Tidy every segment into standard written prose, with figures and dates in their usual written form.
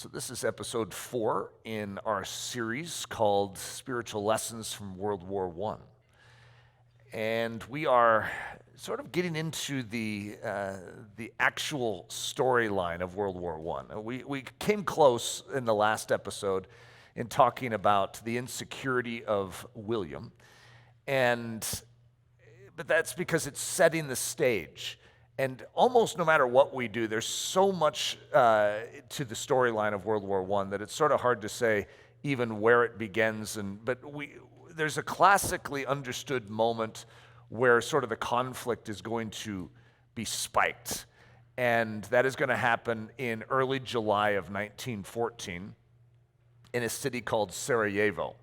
So this is episode 4 in our series called Spiritual Lessons from World War I. And we are sort of getting into the actual storyline of World War I. We came close in the last episode in talking about the insecurity of William, but that's because it's setting the stage. And almost no matter what we do, there's so much to the storyline of World War I that it's sort of hard to say even where it begins. But there's a classically understood moment where sort of the conflict is going to be spiked. And that is going to happen in early July of 1914 in a city called Sarajevo.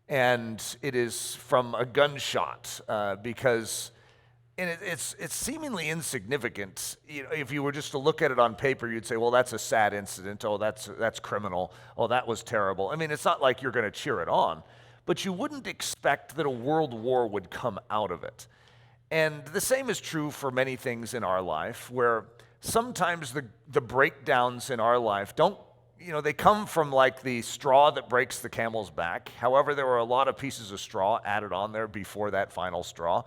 And it is from a gunshot because... And it's seemingly insignificant. You know, if you were just to look at it on paper, you'd say, well, that's a sad incident. Oh, that's criminal. Oh, that was terrible. I mean, it's not like you're going to cheer it on, but you wouldn't expect that a world war would come out of it. And the same is true for many things in our life, where sometimes the breakdowns in our life they come from like the straw that breaks the camel's back. However, there were a lot of pieces of straw added on there before that final straw.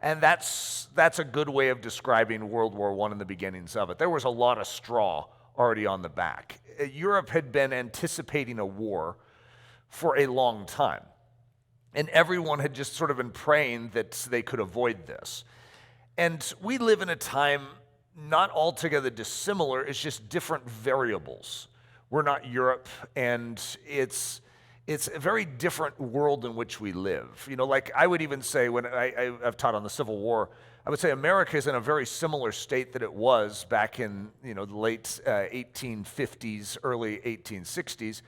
And that's a good way of describing World War I and the beginnings of it. There was a lot of straw already on the back. Europe had been anticipating a war for a long time. And everyone had just sort of been praying that they could avoid this. And we live in a time not altogether dissimilar, it's just different variables. We're not Europe, and it's a very different world in which we live. You know, like I would even say when I've taught on the Civil War, I would say America is in a very similar state that it was back in, the late 1850s, early 1860s,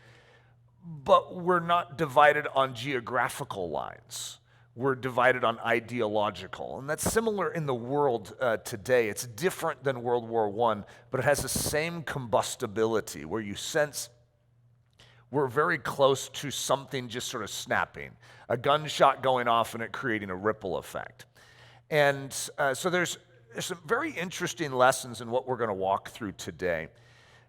but we're not divided on geographical lines. We're divided on ideological, and that's similar in the world today. It's different than World War I, but it has the same combustibility where you sense we're very close to something just sort of snapping, a gunshot going off and it creating a ripple effect. And so there's some very interesting lessons in what we're going to walk through today,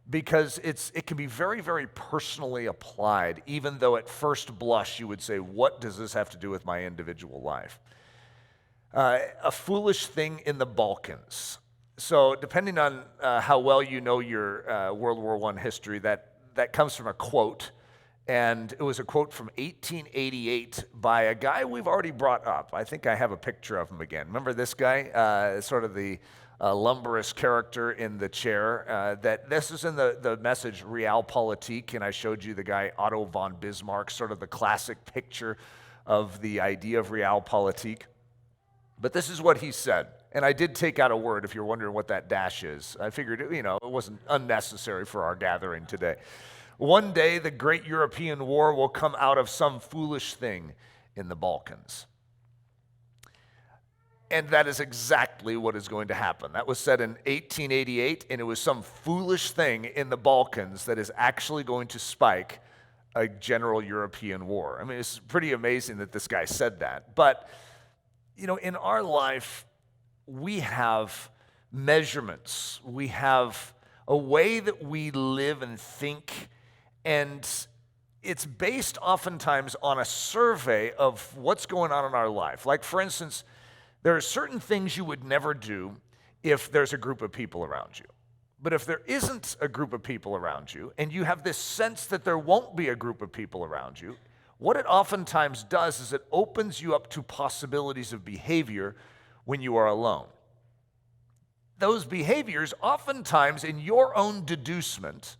because it can be very, very personally applied, even though at first blush you would say, what does this have to do with my individual life? A foolish thing in the Balkans. So depending on how well you know your World War I history, that comes from a quote, and it was a quote from 1888 by a guy we've already brought up. I think I have a picture of him again. Remember this guy, sort of the lumberous character in the chair? That this is in the message Realpolitik, and I showed you the guy Otto von Bismarck, sort of the classic picture of the idea of Realpolitik. But this is what he said. And I did take out a word if you're wondering what that dash is. I figured, it wasn't unnecessary for our gathering today. One day, the great European war will come out of some foolish thing in the Balkans. And that is exactly what is going to happen. That was said in 1888, and it was some foolish thing in the Balkans that is actually going to spike a general European war. I mean, it's pretty amazing that this guy said that. But, in our life, we have measurements. We have a way that we live and think, and it's based oftentimes on a survey of what's going on in our life. Like, for instance, there are certain things you would never do if there's a group of people around you. But if there isn't a group of people around you, and you have this sense that there won't be a group of people around you, what it oftentimes does is it opens you up to possibilities of behavior when you are alone. Those behaviors, oftentimes in your own deducement,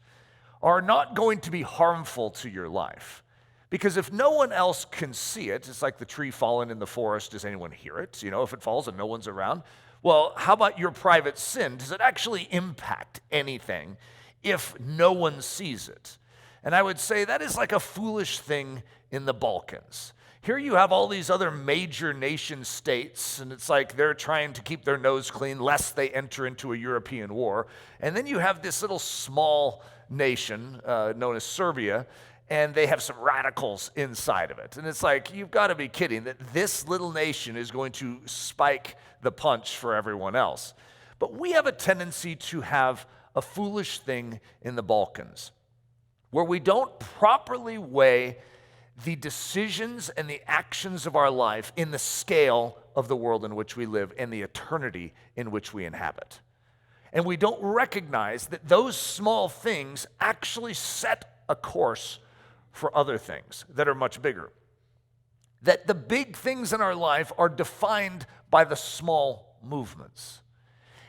are not going to be harmful to your life. Because if no one else can see it, it's like the tree falling in the forest, does anyone hear it? If it falls and no one's around. Well, how about your private sin? Does it actually impact anything if no one sees it? And I would say that is like a foolish thing in the Balkans. Here you have all these other major nation states, and it's like they're trying to keep their nose clean lest they enter into a European war. And then you have this little small nation known as Serbia, and they have some radicals inside of it. And it's like, you've got to be kidding that this little nation is going to spike the punch for everyone else. But we have a tendency to have a foolish thing in the Balkans. where we don't properly weigh the decisions and the actions of our life in the scale of the world in which we live and the eternity in which we inhabit. And we don't recognize that those small things actually set a course for other things that are much bigger. That the big things in our life are defined by the small movements.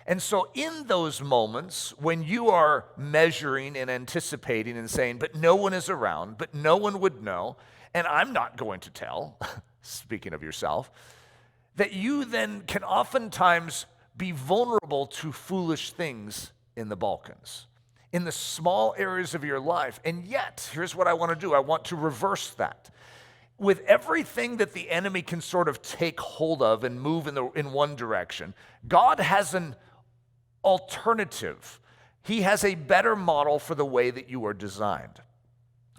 And so in those moments, when you are measuring and anticipating and saying, but no one is around, but no one would know, and I'm not going to tell, speaking of yourself, that you then can oftentimes be vulnerable to foolish things in the Balkans, in the small areas of your life. And yet, here's what I want to do. I want to reverse that. With everything that the enemy can sort of take hold of and move in one direction, God has an alternative. He has a better model for the way that you are designed.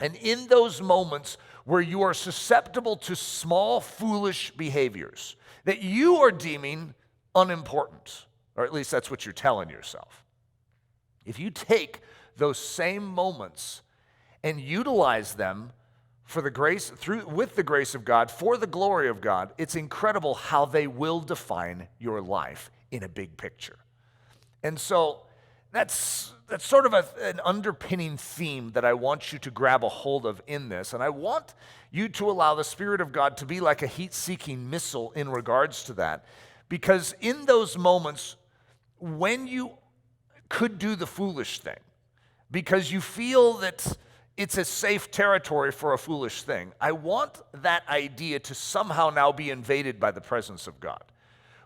And in those moments where you are susceptible to small, foolish behaviors that you are deeming unimportant, or at least that's what you're telling yourself. If you take those same moments and utilize them for the grace, with the grace of God, for the glory of God, it's incredible how they will define your life in a big picture. And so that's sort of an underpinning theme that I want you to grab a hold of in this. And I want you to allow the Spirit of God to be like a heat-seeking missile in regards to that. Because in those moments, when you could do the foolish thing, because you feel that it's a safe territory for a foolish thing, I want that idea to somehow now be invaded by the presence of God,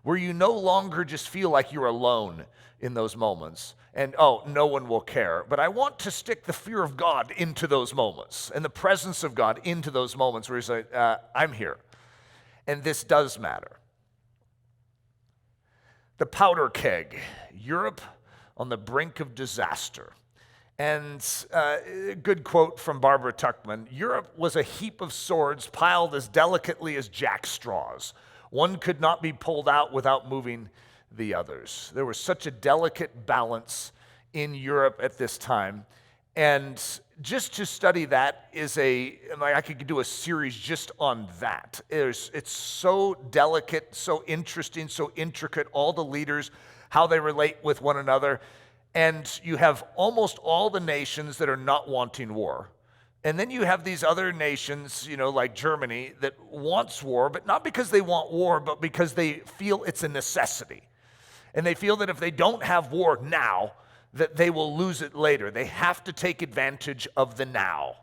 where you no longer just feel like you're alone in those moments and, oh, no one will care. But I want to stick the fear of God into those moments and the presence of God into those moments where he's like, I'm here, and this does matter. The powder keg, Europe on the brink of disaster. And a good quote from Barbara Tuchman, Europe was a heap of swords piled as delicately as jackstraws. One could not be pulled out without moving the others. There was such a delicate balance in Europe at this time. And just to study that is I could do a series just on that. It's so delicate, so interesting, so intricate, all the leaders, how they relate with one another. And you have almost all the nations that are not wanting war. And then you have these other nations, like Germany, that wants war, but not because they want war, but because they feel it's a necessity. And they feel that if they don't have war now, that they will lose it later. They have to take advantage of the now.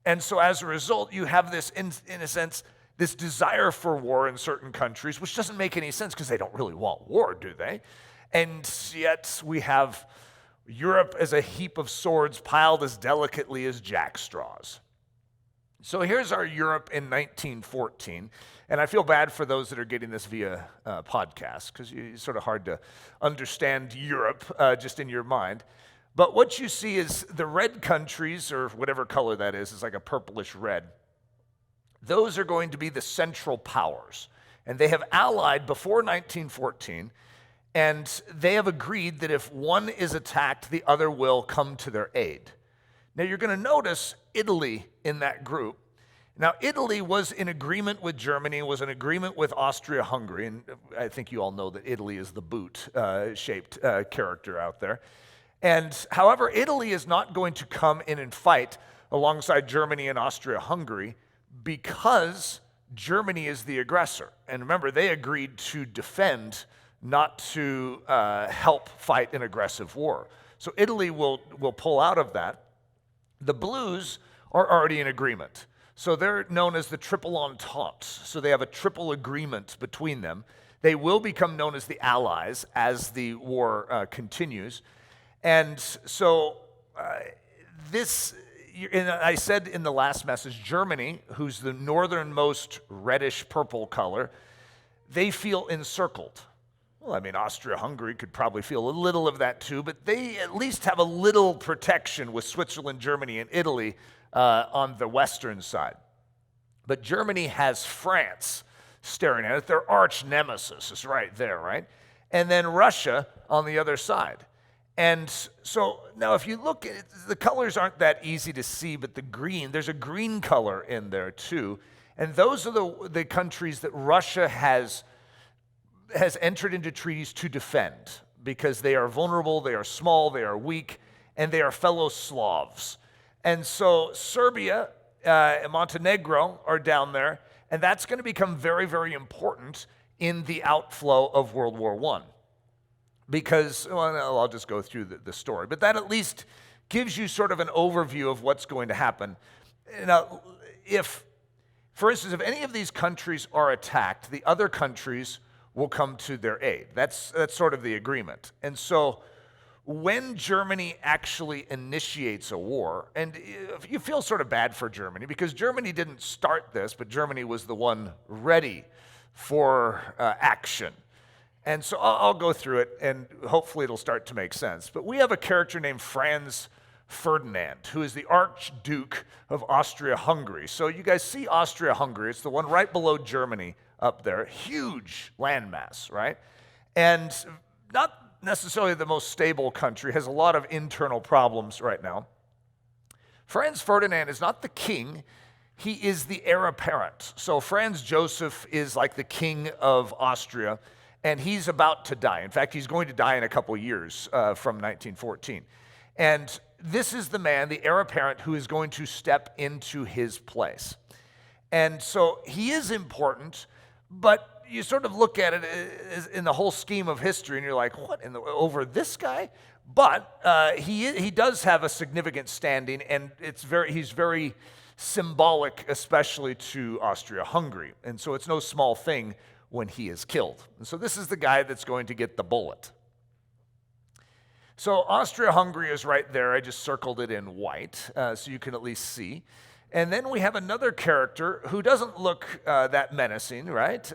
And so as a result, you have this, in a sense, this desire for war in certain countries, which doesn't make any sense because they don't really want war, do they? And yet we have Europe as a heap of swords piled as delicately as jackstraws. So here's our Europe in 1914. And I feel bad for those that are getting this via podcast because it's sort of hard to understand Europe just in your mind. But what you see is the red countries, or whatever color that is like a purplish red. Those are going to be the central powers. And they have allied before 1914. And they have agreed that if one is attacked, the other will come to their aid. Now you're going to notice Italy in that group. Now Italy was in agreement with Germany, was in agreement with Austria-Hungary, and I think you all know that Italy is the boot-shaped character out there. And however, Italy is not going to come in and fight alongside Germany and Austria-Hungary because Germany is the aggressor. And remember, they agreed to defend, not to help fight an aggressive war. So Italy will pull out of that. The Blues are already in agreement. So they're known as the Triple Entente. So they have a triple agreement between them. They will become known as the Allies as the war continues. And so and I said in the last message, Germany, who's the northernmost reddish purple color, they feel encircled. Well, I mean, Austria-Hungary could probably feel a little of that too, but they at least have a little protection with Switzerland, Germany, and Italy on the western side. But Germany has France staring at it. Their arch nemesis is right there, right? And then Russia on the other side. And so now if you look at it, the colors aren't that easy to see, but the green, there's a green color in there too. And those are the countries that Russia has entered into treaties to defend because they are vulnerable, they are small, they are weak, and they are fellow Slavs. And so Serbia and Montenegro are down there, and that's going to become very, very important in the outflow of World War I. Because, well, I'll just go through the story, but that at least gives you sort of an overview of what's going to happen. Now, for instance, if any of these countries are attacked, the other countries will come to their aid. That's sort of the agreement. And so when Germany actually initiates a war, and you feel sort of bad for Germany because Germany didn't start this, but Germany was the one ready for action. And so I'll go through it, and hopefully it'll start to make sense. But we have a character named Franz Ferdinand, who is the Archduke of Austria-Hungary. So you guys see Austria-Hungary. It's the one right below Germany up there. Huge landmass, right? And not necessarily the most stable country, has a lot of internal problems right now. Franz Ferdinand is not the king. He is the heir apparent. So Franz Joseph is like the king of Austria, and he's about to die. In fact, he's going to die in a couple years from 1914. And this is the man, the heir apparent, who is going to step into his place. And so he is important, but you sort of look at it in the whole scheme of history, and you're like, what, over this guy? But he does have a significant standing, and he's very symbolic, especially to Austria-Hungary. And so it's no small thing when he is killed. And so this is the guy that's going to get the bullet. So Austria-Hungary is right there. I just circled it in white so you can at least see. And then we have another character who doesn't look that menacing, right?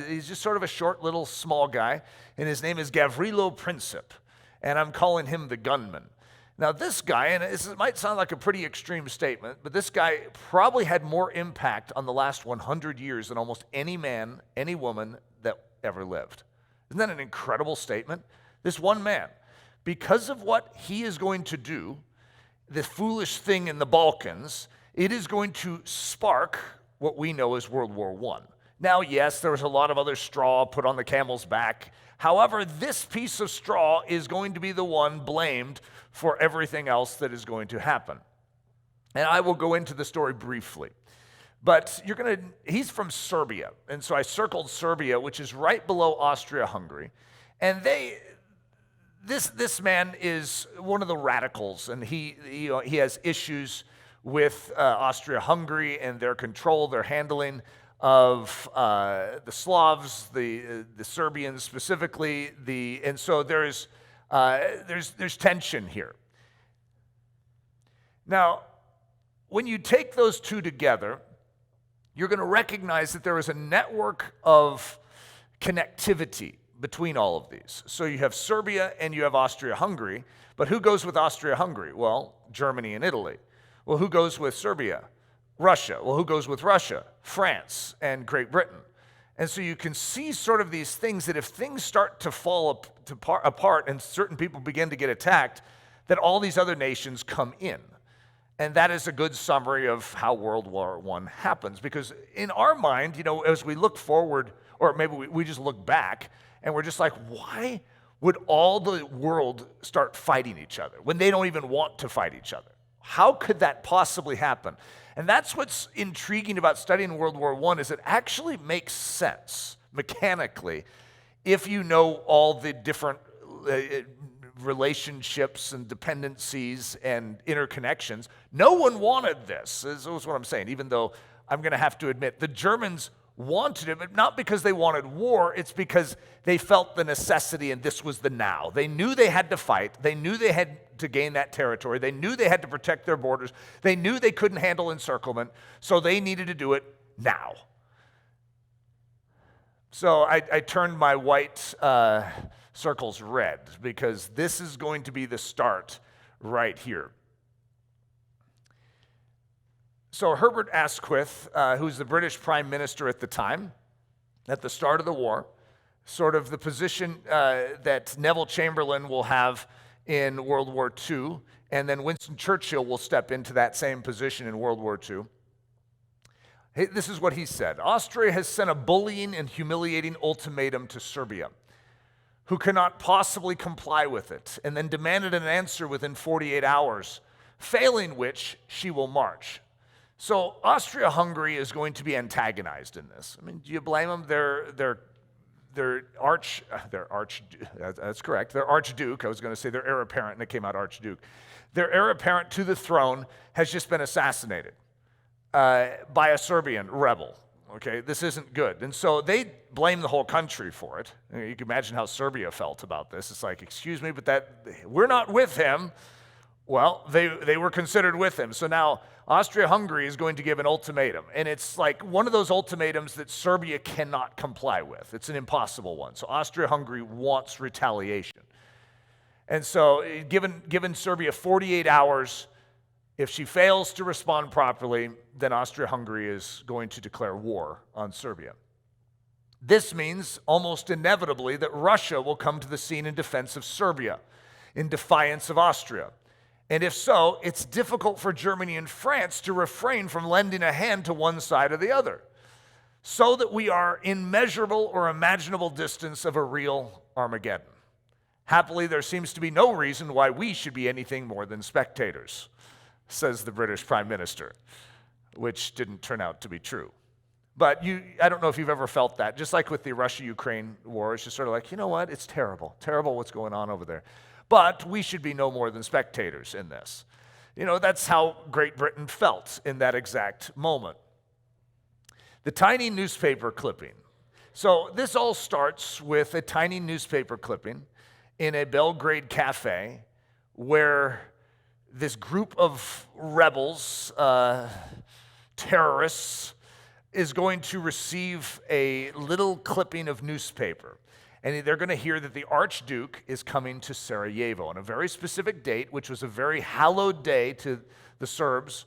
He's just sort of a short little small guy, and his name is Gavrilo Princip, and I'm calling him the gunman. Now this guy, and this might sound like a pretty extreme statement, but this guy probably had more impact on the last 100 years than almost any man, any woman that ever lived. Isn't that an incredible statement? This one man, because of what he is going to do, the foolish thing in the Balkans, it is going to spark what we know as World War I. Now, yes, there was a lot of other straw put on the camel's back. However, this piece of straw is going to be the one blamed for everything else that is going to happen. And I will go into the story briefly. But he's from Serbia. And so I circled Serbia, which is right below Austria-Hungary. And this man is one of the radicals, and he has issues with Austria-Hungary and their control, their handling of the Slavs, the Serbians specifically, and so there's tension here. Now, when you take those two together, you're going to recognize that there is a network of connectivity between all of these. So you have Serbia and you have Austria-Hungary, but who goes with Austria-Hungary? Well, Germany and Italy. Well, who goes with Serbia? Russia. Well, who goes with Russia? France and Great Britain. And so you can see sort of these things that if things start to fall apart and certain people begin to get attacked, that all these other nations come in. And that is a good summary of how World War I happens. Because in our mind, as we look forward, or maybe we just look back, and we're just like, why would all the world start fighting each other when they don't even want to fight each other? How could that possibly happen? And that's what's intriguing about studying World War I is it actually makes sense mechanically if you know all the different relationships and dependencies and interconnections. No one wanted this, is what I'm saying, even though I'm going to have to admit the Germans wanted it, but not because they wanted war. It's because they felt the necessity, and this was the now. They knew they had to fight. They knew they had to gain that territory. They knew they had to protect their borders. They knew they couldn't handle encirclement, so they needed to do it now. So I turned my white circles red because this is going to be the start right here. So Herbert Asquith, who's the British Prime Minister at the time, at the start of the war, sort of the position that Neville Chamberlain will have in World War II, and then Winston Churchill will step into that same position in World War II. This is what he said: Austria has sent a bullying and humiliating ultimatum to Serbia, who cannot possibly comply with it, and then demanded an answer within 48 hours, failing which she will march. So Austria-Hungary is going to be antagonized in this. I mean, do you blame them? Their Archduke, I was going to say their heir apparent, and it came out Archduke. Their heir apparent to the throne has just been assassinated by a Serbian rebel. Okay, this isn't good. And so they blame the whole country for it. You can imagine how Serbia felt about this. It's like, excuse me, but we're not with him. Well, they were considered with him. So now Austria-Hungary is going to give an ultimatum. And it's like one of those ultimatums that Serbia cannot comply with. It's an impossible one. So Austria-Hungary wants retaliation. And so given Serbia 48 hours, if she fails to respond properly, then Austria-Hungary is going to declare war on Serbia. This means almost inevitably that Russia will come to the scene in defense of Serbia, in defiance of Austria. And if so, it's difficult for Germany and France to refrain from lending a hand to one side or the other, so that we are in measurable or imaginable distance of a real Armageddon. Happily, there seems to be no reason why we should be anything more than spectators, says the British Prime Minister, which didn't turn out to be true. But I don't know if you've ever felt that. Just like with the Russia-Ukraine war, it's just sort of like, you know what? It's terrible. Terrible what's going on over there. But we should be no more than spectators in this. You know, that's how Great Britain felt in that exact moment. The tiny newspaper clipping. So this all starts with a tiny newspaper clipping in a Belgrade cafe where this group of rebels, terrorists, is going to receive a little clipping of newspaper. And they're going to hear that the Archduke is coming to Sarajevo on a very specific date, which was a very hallowed day to the Serbs,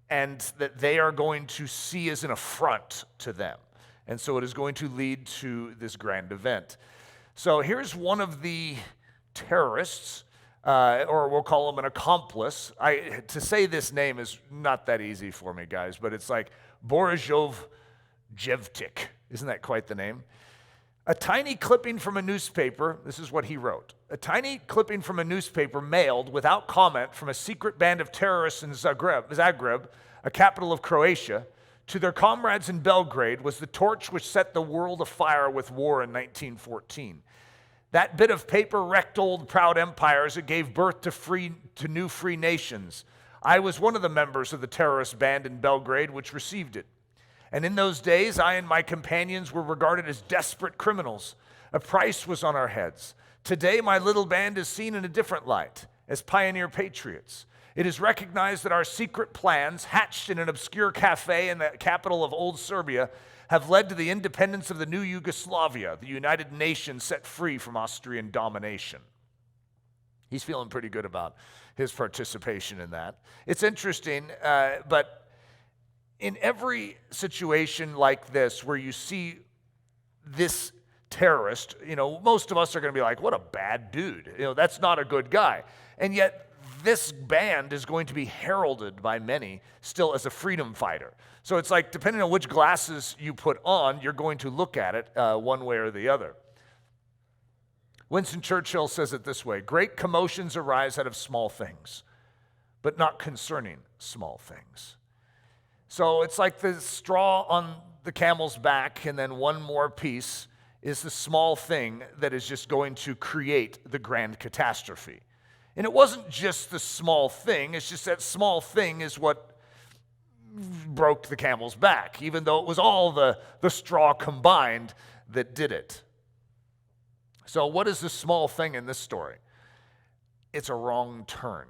and that they are going to see as an affront to them. And so it is going to lead to this grand event. So here's one of the terrorists, or we'll call him an accomplice. To say this name is not that easy for me, guys, but it's like Borisov Jevtik. Isn't that quite the name? A tiny clipping from a newspaper, this is what he wrote. A tiny clipping from a newspaper mailed without comment from a secret band of terrorists in Zagreb, a capital of Croatia, to their comrades in Belgrade was the torch which set the world afire with war in 1914. That bit of paper wrecked old proud empires. It gave birth to new free nations. I was one of the members of the terrorist band in Belgrade which received it. And in those days, I and my companions were regarded as desperate criminals. A price was on our heads. Today, my little band is seen in a different light, as pioneer patriots. It is recognized that our secret plans, hatched in an obscure cafe in the capital of old Serbia, have led to the independence of the new Yugoslavia, the United Nations set free from Austrian domination. He's feeling pretty good about his participation in that. It's interesting, but in every situation like this where you see this terrorist, most of us are going to be like, what a bad dude. That's not a good guy. And yet this band is going to be heralded by many still as a freedom fighter. So it's like, depending on which glasses you put on, you're going to look at it one way or the other. Winston Churchill says it this way: great commotions arise out of small things, but not concerning small things. So it's like the straw on the camel's back, and then one more piece is the small thing that is just going to create the grand catastrophe. And it wasn't just the small thing, it's just that small thing is what broke the camel's back, even though it was all the straw combined that did it. So what is the small thing in this story? It's a wrong turn.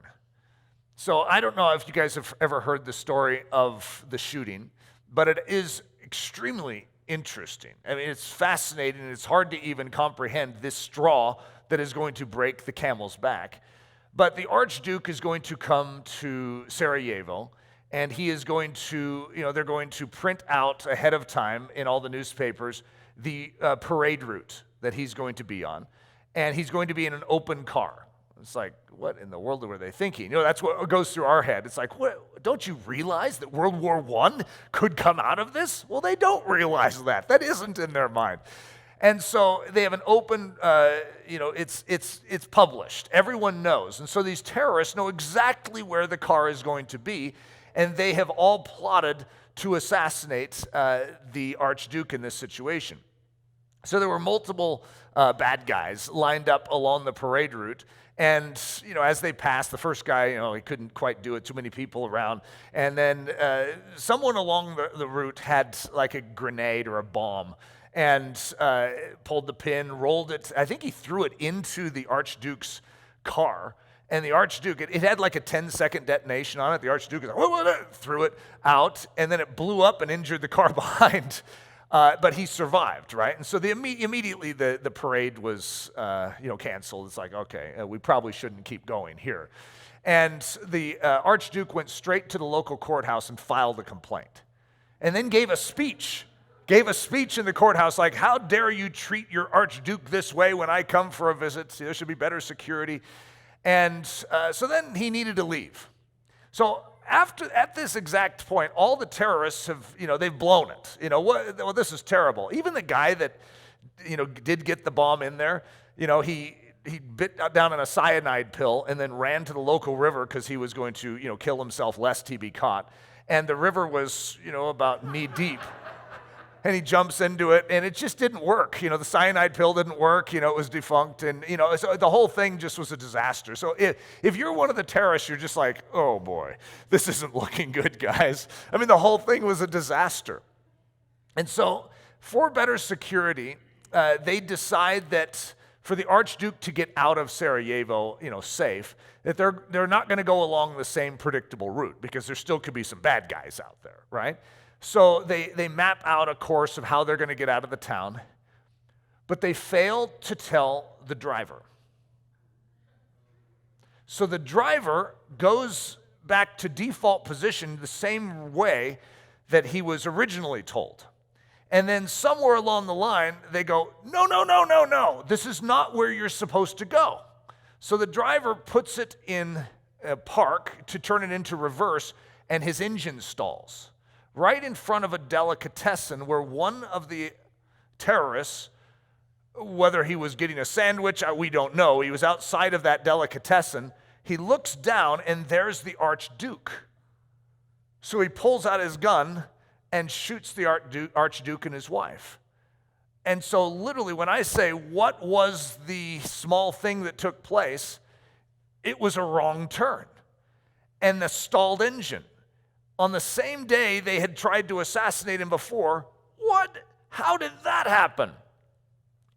So I don't know if you guys have ever heard the story of the shooting, but it is extremely interesting. I mean, it's fascinating, and it's hard to even comprehend this straw that is going to break the camel's back. But the Archduke is going to come to Sarajevo, and he is going to, they're going to print out ahead of time in all the newspapers the parade route that he's going to be on. And he's going to be in an open car. It's like, what in the world were they thinking? That's what goes through our head. It's like, what, don't you realize that World War I could come out of this? Well, they don't realize that. That isn't in their mind. And so they have an open, it's published. Everyone knows. And so these terrorists know exactly where the car is going to be, and they have all plotted to assassinate the Archduke in this situation. So there were multiple bad guys lined up along the parade route. And, as they passed, the first guy, he couldn't quite do it, too many people around. And then someone along the route had like a grenade or a bomb and pulled the pin, rolled it. I think he threw it into the Archduke's car. And the Archduke, it had like a 10-second detonation on it. The Archduke threw it out, and then it blew up and injured the car behind. But he survived, right? And so immediately the parade was, canceled. It's like, okay, we probably shouldn't keep going here. And the Archduke went straight to the local courthouse and filed a complaint. And then gave a speech in the courthouse like, how dare you treat your Archduke this way when I come for a visit? There should be better security. And so then he needed to leave. So at this exact point, all the terrorists have, they've blown it. Well, this is terrible. Even the guy that, did get the bomb in there, he bit down on a cyanide pill and then ran to the local river because he was going to, kill himself lest he be caught. And the river was, about knee deep. And he jumps into it, and it just didn't work. The cyanide pill didn't work. It was defunct, and so the whole thing just was a disaster. So if you're one of the terrorists, you're just like, oh boy, this isn't looking good, guys. I mean, the whole thing was a disaster. And so, for better security, they decide that for the Archduke to get out of Sarajevo, safe, that they're not going to go along the same predictable route because there still could be some bad guys out there, right? So they map out a course of how they're going to get out of the town, but they fail to tell the driver. So the driver goes back to default position the same way that he was originally told. And then somewhere along the line, they go, no, this is not where you're supposed to go. So the driver puts it in a park to turn it into reverse, and his engine stalls right in front of a delicatessen where one of the terrorists, whether he was getting a sandwich, we don't know. He was outside of that delicatessen. He looks down, and there's the Archduke. So he pulls out his gun and shoots the Archduke and his wife. And so literally, when I say, what was the small thing that took place? It was a wrong turn and the stalled engine. On the same day they had tried to assassinate him before. What? How did that happen?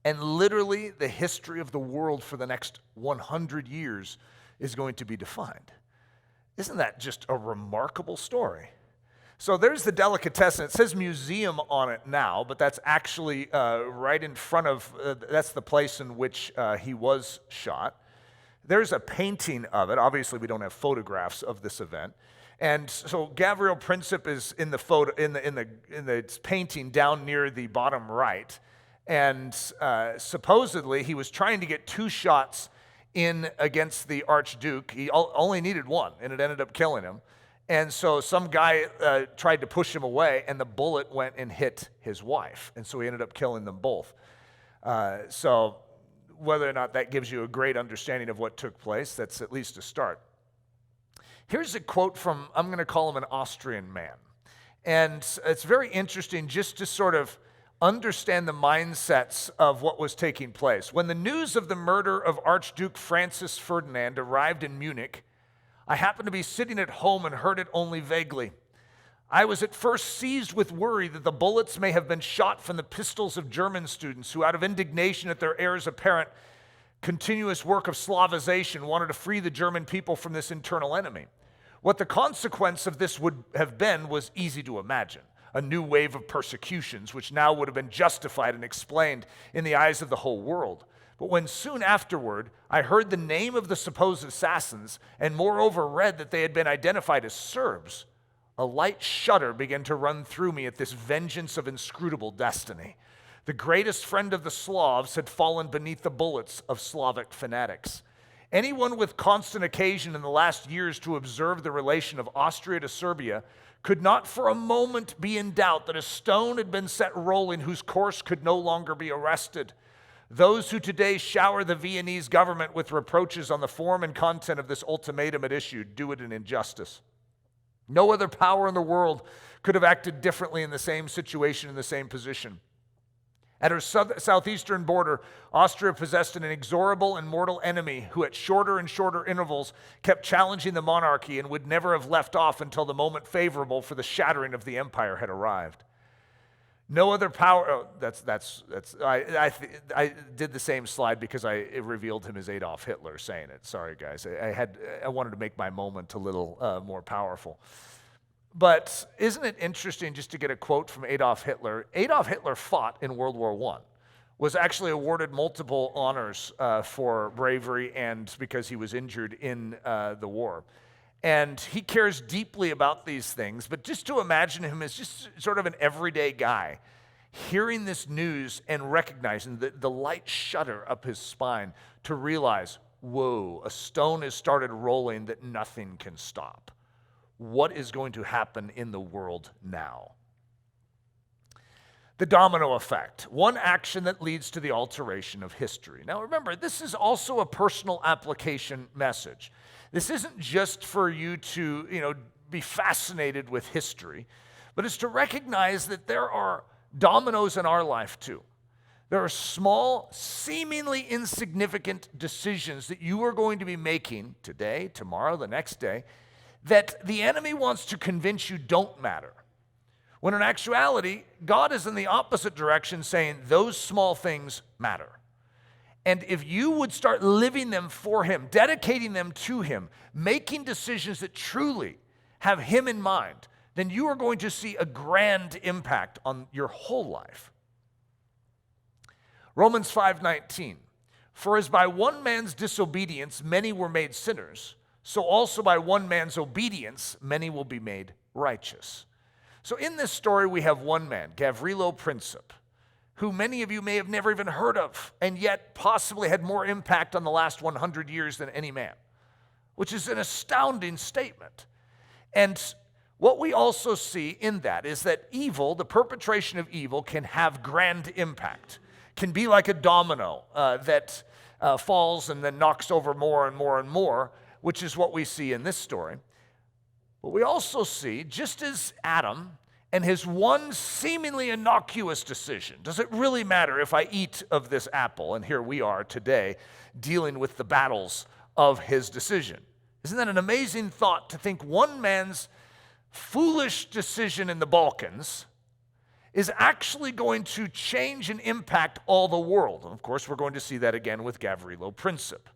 And literally, the history of the world for the next 100 years is going to be defined. Isn't that just a remarkable story? So there's the delicatessen. It says museum on it now, but that's actually right in front of, that's the place in which he was shot. There's a painting of it. Obviously, we don't have photographs of this event. And so Gavrilo Princip is in the photo in the painting down near the bottom right, and supposedly he was trying to get 2 shots in against the Archduke. He only needed 1, and it ended up killing him. And so some guy tried to push him away, and the bullet went and hit his wife, and so he ended up killing them both. So whether or not that gives you a great understanding of what took place, that's at least a start. Here's a quote from, I'm going to call him an Austrian man. And it's very interesting just to sort of understand the mindsets of what was taking place. When the news of the murder of Archduke Francis Ferdinand arrived in Munich, I happened to be sitting at home and heard it only vaguely. I was at first seized with worry that the bullets may have been shot from the pistols of German students who, out of indignation at their heirs apparent continuous work of Slavization, wanted to free the German people from this internal enemy. What the consequence of this would have been was easy to imagine. A new wave of persecutions, which now would have been justified and explained in the eyes of the whole world. But when soon afterward I heard the name of the supposed assassins, and moreover read that they had been identified as Serbs, a light shudder began to run through me at this vengeance of inscrutable destiny. The greatest friend of the Slavs had fallen beneath the bullets of Slavic fanatics. Anyone with constant occasion in the last years to observe the relation of Austria to Serbia could not for a moment be in doubt that a stone had been set rolling whose course could no longer be arrested. Those who today shower the Viennese government with reproaches on the form and content of this ultimatum it issued do it an injustice. No other power in the world could have acted differently in the same situation, in the same position. At her southeastern border, Austria possessed an inexorable and mortal enemy who at shorter and shorter intervals kept challenging the monarchy and would never have left off until the moment favorable for the shattering of the empire had arrived. No other power. I did the same slide because it revealed him as Adolf Hitler saying it. Sorry, guys. I wanted to make my moment a little more powerful. But isn't it interesting just to get a quote from Adolf Hitler? Adolf Hitler fought in World War I, was actually awarded multiple honors for bravery and because he was injured in the war. And he cares deeply about these things, but just to imagine him as just sort of an everyday guy, hearing this news and recognizing the light shudder up his spine to realize, whoa, a stone has started rolling that nothing can stop. What is going to happen in the world now? The domino effect, one action that leads to the alteration of history. Now remember, this is also a personal application message. This isn't just for you to, be fascinated with history, but it's to recognize that there are dominoes in our life too. There are small, seemingly insignificant decisions that you are going to be making today, tomorrow, the next day, that the enemy wants to convince you don't matter. When in actuality, God is in the opposite direction saying those small things matter. And if you would start living them for Him, dedicating them to Him, making decisions that truly have Him in mind, then you are going to see a grand impact on your whole life. Romans 5:19, for as by one man's disobedience many were made sinners, so also by one man's obedience many will be made righteous. So in this story we have one man, Gavrilo Princip, who many of you may have never even heard of, and yet possibly had more impact on the last 100 years than any man, which is an astounding statement. And what we also see in that is that evil, the perpetration of evil, can have grand impact, can be like a domino that falls and then knocks over more and more and more, which is what we see in this story. But we also see, just as Adam and his one seemingly innocuous decision, does it really matter if I eat of this apple? And here we are today dealing with the battles of his decision. Isn't that an amazing thought to think one man's foolish decision in the Balkans is actually going to change and impact all the world? And of course, we're going to see that again with Gavrilo Princip.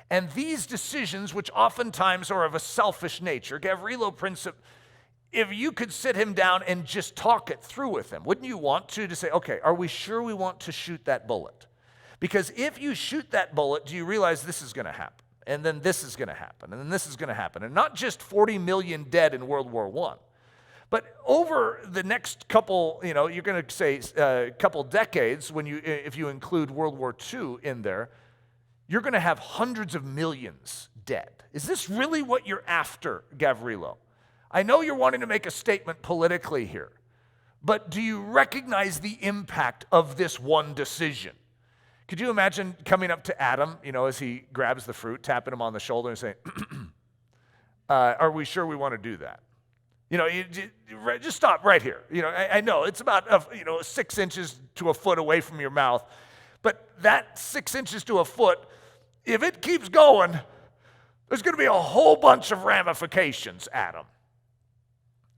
And these decisions, which oftentimes are of a selfish nature, Gavrilo Princip, if you could sit him down and just talk it through with him, wouldn't you want to say, okay, are we sure we want to shoot that bullet? Because if you shoot that bullet, do you realize this is going to happen? And then this is going to happen, and then this is going to happen. And not just 40 million dead in World War I, but over the next couple, you're going to say couple decades, if you include World War II in there, you're going to have hundreds of millions dead. Is this really what you're after, Gavrilo? I know you're wanting to make a statement politically here, but do you recognize the impact of this one decision? Could you imagine coming up to Adam, as he grabs the fruit, tapping him on the shoulder and saying, are we sure we want to do that? Just stop right here. I know it's about 6 inches to a foot away from your mouth, but that 6 inches to a foot, if it keeps going, there's going to be a whole bunch of ramifications, Adam.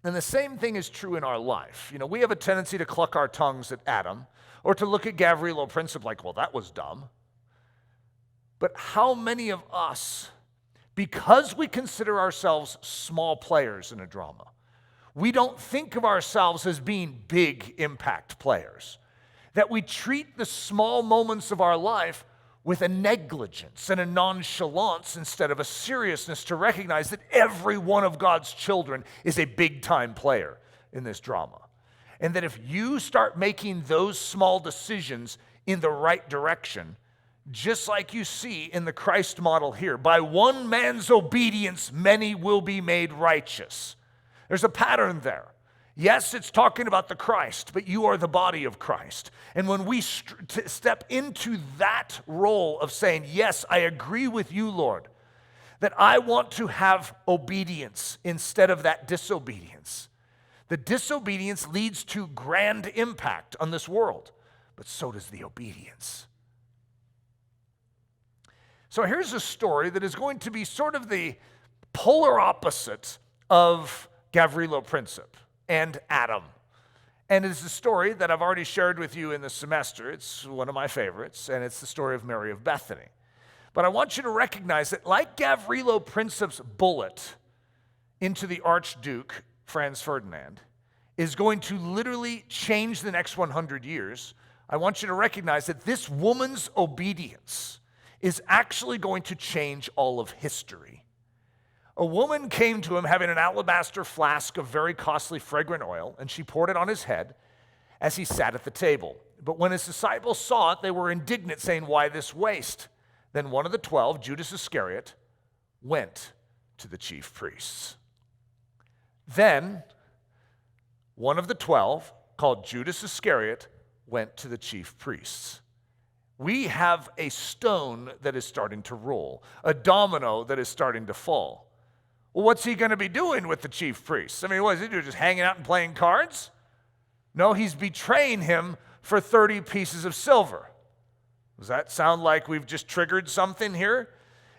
And the same thing is true in our life. We have a tendency to cluck our tongues at Adam or to look at Gavrilo Princip like, well, that was dumb. But how many of us, because we consider ourselves small players in a drama, we don't think of ourselves as being big impact players, that we treat the small moments of our life with a negligence and a nonchalance instead of a seriousness to recognize that every one of God's children is a big-time player in this drama. And that if you start making those small decisions in the right direction, just like you see in the Christ model here. By one man's obedience, many will be made righteous. There's a pattern there. Yes, it's talking about the Christ, but you are the body of Christ. And when we step into that role of saying, yes, I agree with you, Lord, that I want to have obedience instead of that disobedience. The disobedience leads to grand impact on this world, but so does the obedience. So here's a story that is going to be sort of the polar opposite of Gavrilo Princip and Adam. And it's a story that I've already shared with you in the semester. It's one of my favorites, and it's the story of Mary of Bethany. But I want you to recognize that like Gavrilo Princip's bullet into the Archduke, Franz Ferdinand, is going to literally change the next 100 years, I want you to recognize that this woman's obedience is actually going to change all of history. A woman came to him having an alabaster flask of very costly fragrant oil, and she poured it on his head as he sat at the table. But when his disciples saw it, they were indignant, saying, "Why this waste?" Then one of the 12, Judas Iscariot, went to the chief priests. Then one of the 12, called Judas Iscariot, went to the chief priests. We have a stone that is starting to roll, a domino that is starting to fall. Well, what's he going to be doing with the chief priests? I mean, what is he doing, just hanging out and playing cards? No, he's betraying him for 30 pieces of silver. Does that sound like we've just triggered something here?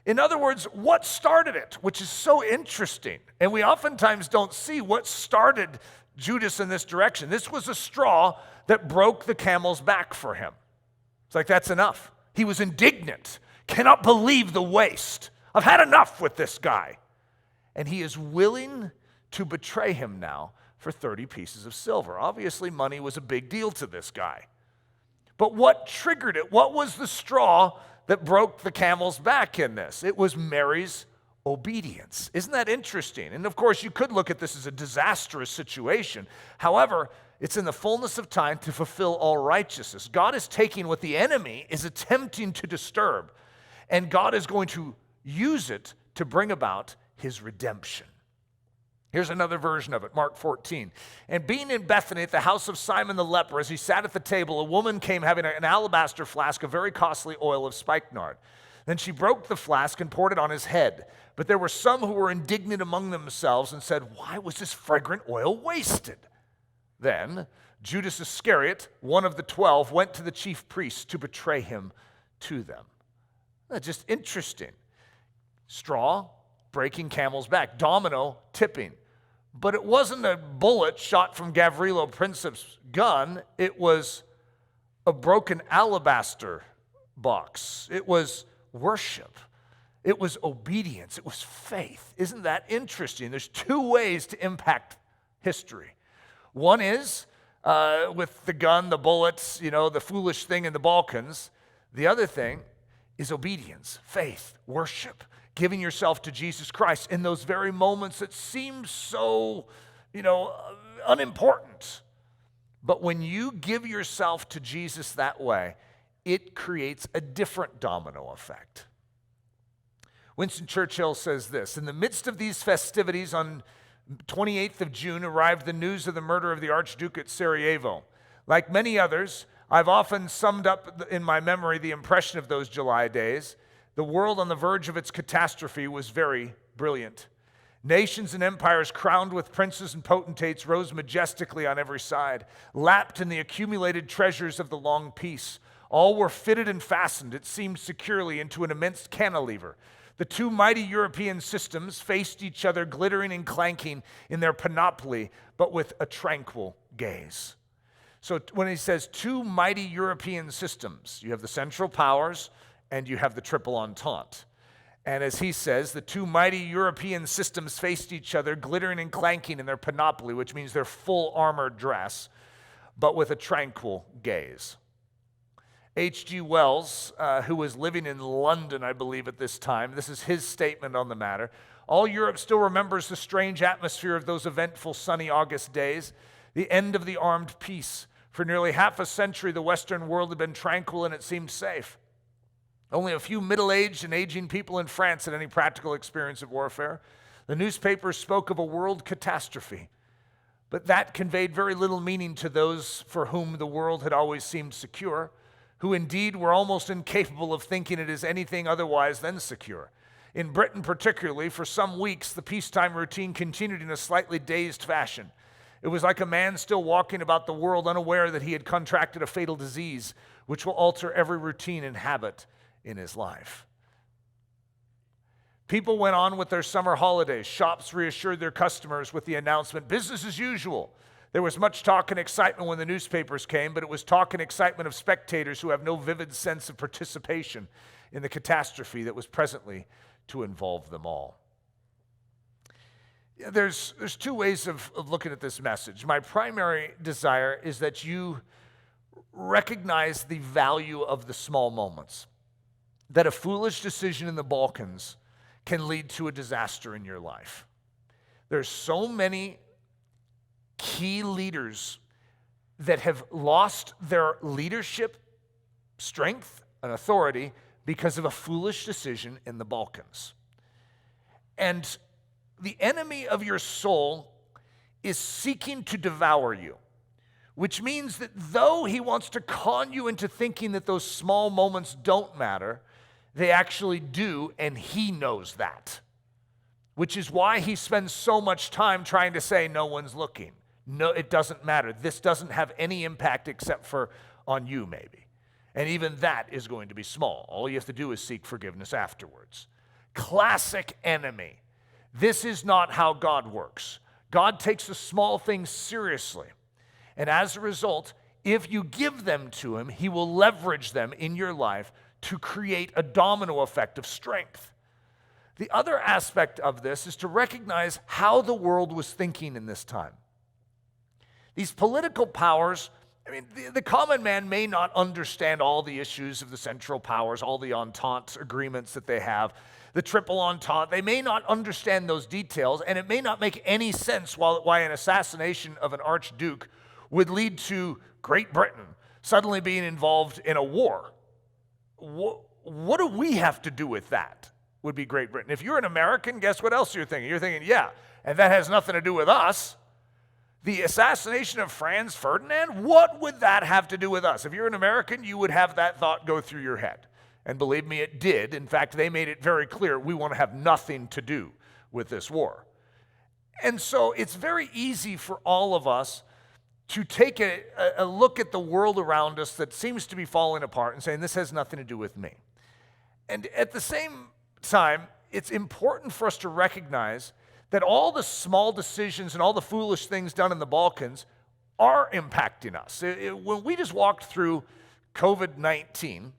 In other words, what started it, which is so interesting. And we oftentimes don't see what started Judas in this direction. This was a straw that broke the camel's back for him. It's like, that's enough. He was indignant. Cannot believe the waste. I've had enough with this guy. And he is willing to betray him now for 30 pieces of silver. Obviously, money was a big deal to this guy. But what triggered it? What was the straw that broke the camel's back in this? It was Mary's obedience. Isn't that interesting? And of course, you could look at this as a disastrous situation. However, it's in the fullness of time to fulfill all righteousness. God is taking what the enemy is attempting to disturb, and God is going to use it to bring about his redemption. Here's another version of it, Mark 14. And being in Bethany at the house of Simon the leper, as he sat at the table, a woman came having an alabaster flask of very costly oil of spikenard. Then she broke the flask and poured it on his head. But there were some who were indignant among themselves and said, "Why was this fragrant oil wasted?" Then Judas Iscariot, one of the 12, went to the chief priests to betray him to them. That's just interesting. Straw breaking camel's back, domino tipping. But it wasn't a bullet shot from Gavrilo Princip's gun. It was a broken alabaster box. It was worship. It was obedience. It was faith. Isn't that interesting? There's two ways to impact history. One is with the gun, the bullets, the foolish thing in the Balkans. The other thing is obedience, faith, worship, giving yourself to Jesus Christ in those very moments that seem so, unimportant. But when you give yourself to Jesus that way, it creates a different domino effect. Winston Churchill says this: "In the midst of these festivities on 28th of June arrived the news of the murder of the Archduke at Sarajevo. Like many others, I've often summed up in my memory the impression of those July days. The world on the verge of its catastrophe was very brilliant. Nations and empires crowned with princes and potentates rose majestically on every side, lapped in the accumulated treasures of the long peace. All were fitted and fastened, it seemed securely, into an immense cantilever. The two mighty European systems faced each other, glittering and clanking in their panoply, but with a tranquil gaze." So when he says two mighty European systems, you have the Central Powers and you have the Triple Entente. And as he says, the two mighty European systems faced each other, glittering and clanking in their panoply, which means their full armored dress, but with a tranquil gaze. H.G. Wells, who was living in London, I believe, at this time, this is his statement on the matter. "All Europe still remembers the strange atmosphere of those eventful sunny August days, the end of the armed peace. For nearly half a century, the Western world had been tranquil and it seemed safe. Only a few middle-aged and aging people in France had any practical experience of warfare. The newspapers spoke of a world catastrophe, but that conveyed very little meaning to those for whom the world had always seemed secure, who indeed were almost incapable of thinking it as anything otherwise than secure. In Britain particularly, for some weeks, the peacetime routine continued in a slightly dazed fashion. It was like a man still walking about the world unaware that he had contracted a fatal disease which will alter every routine and habit in his life. People went on with their summer holidays. Shops reassured their customers with the announcement, business as usual. There was much talk and excitement when the newspapers came, but it was talk and excitement of spectators who have no vivid sense of participation in the catastrophe that was presently to involve them all. There's two ways of looking at this message. My primary desire is that you recognize the value of the small moments, that a foolish decision in the Balkans can lead to a disaster in your life. There's so many key leaders that have lost their leadership strength and authority because of a foolish decision in the Balkans. And the enemy of your soul is seeking to devour you, which means that though he wants to con you into thinking that those small moments don't matter, they actually do, and he knows that, which is why he spends so much time trying to say no one's looking. No, it doesn't matter. This doesn't have any impact except for on you maybe. And even that is going to be small. All you have to do is seek forgiveness afterwards. Classic enemy. This is not how God works. God takes the small things seriously. And as a result, if you give them to him, he will leverage them in your life to create a domino effect of strength. The other aspect of this is to recognize how the world was thinking in this time. These political powers, the common man may not understand all the issues of the Central Powers, all the Entente agreements that they have, the Triple Entente. They may not understand those details, and it may not make any sense why an assassination of an Archduke would lead to Great Britain suddenly being involved in a war. What do we have to do with that, would be Great Britain. If you're an American, guess what else you're thinking? You're thinking, yeah, and that has nothing to do with us. The assassination of Franz Ferdinand, what would that have to do with us? If you're an American, you would have that thought go through your head. And believe me, it did. In fact, they made it very clear, we want to have nothing to do with this war. And so it's very easy for all of us to take a look at the world around us that seems to be falling apart and saying, this has nothing to do with me. And at the same time, it's important for us to recognize that all the small decisions and all the foolish things done in the Balkans are impacting us. When we just walked through COVID-19,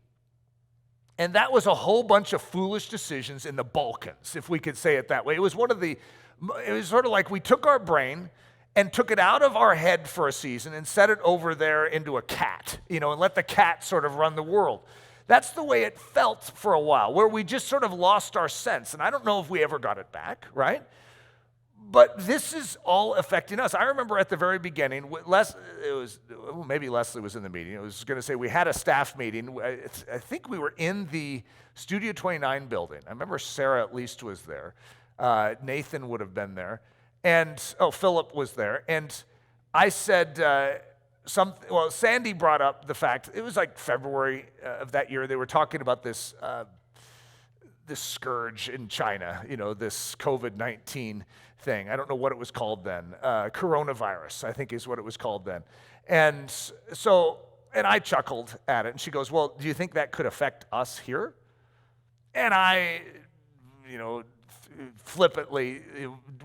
and that was a whole bunch of foolish decisions in the Balkans, if we could say it that way. It was sort of like we took our brain and took it out of our head for a season and set it over there into a cat, and let the cat sort of run the world. That's the way it felt for a while, where we just sort of lost our sense. And I don't know if we ever got it back, right? But this is all affecting us. I remember at the very beginning, maybe Leslie was in the meeting. I was going to say we had a staff meeting. I think we were in the Studio 29 building. I remember Sarah at least was there. Nathan would have been there. And, Philip was there. And I said Sandy brought up the fact, it was like February of that year, they were talking about this scourge in China, this COVID-19 thing. I don't know what it was called then. Coronavirus, I think is what it was called then. And I chuckled at it. And she goes, well, do you think that could affect us here? And I, flippantly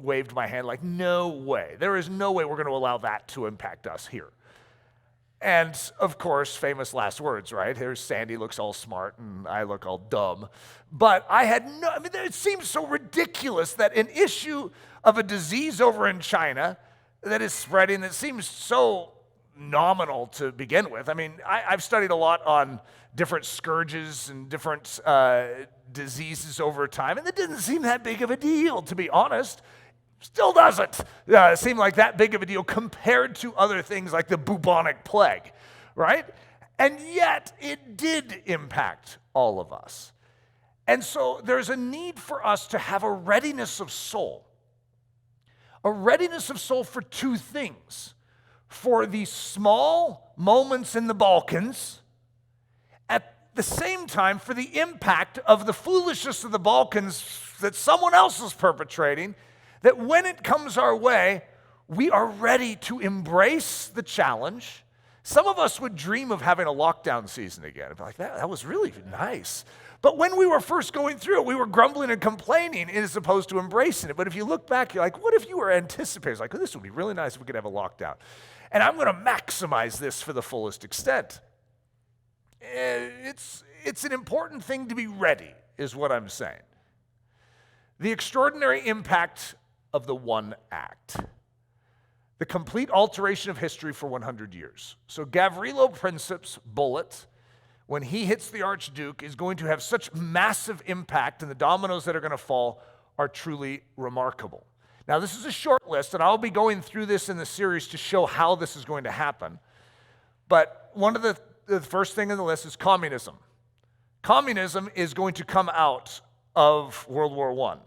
waved my hand like, no way. There is no way we're going to allow that to impact us here. And, of course, famous last words, right? Here's Sandy looks all smart and I look all dumb. But it seems so ridiculous that an issue of a disease over in China that is spreading, that seems so nominal to begin with. I've studied a lot on different scourges and different diseases over time, and it didn't seem that big of a deal, to be honest. Still doesn't seem like that big of a deal compared to other things like the bubonic plague, right? And yet it did impact all of us. And so there's a need for us to have a readiness of soul. A readiness of soul for two things. For these small moments in the Balkans, at the same time for the impact of the foolishness of the Balkans that someone else is perpetrating, that when it comes our way, we are ready to embrace the challenge. Some of us would dream of having a lockdown season again. I'd be like, that was really nice. But when we were first going through it, we were grumbling and complaining as opposed to embracing it. But if you look back, you're like, what if you were anticipating? It's like, oh, this would be really nice if we could have a lockdown. And I'm going to maximize this for the fullest extent. It's an important thing to be ready, is what I'm saying. The extraordinary impact of the one act. The complete alteration of history for 100 years. So Gavrilo Princip's bullet, when he hits the Archduke, is going to have such massive impact, and the dominoes that are going to fall are truly remarkable. Now, this is a short list, and I'll be going through this in the series to show how this is going to happen. But one of the first thing on the list is communism. Communism is going to come out of World War I.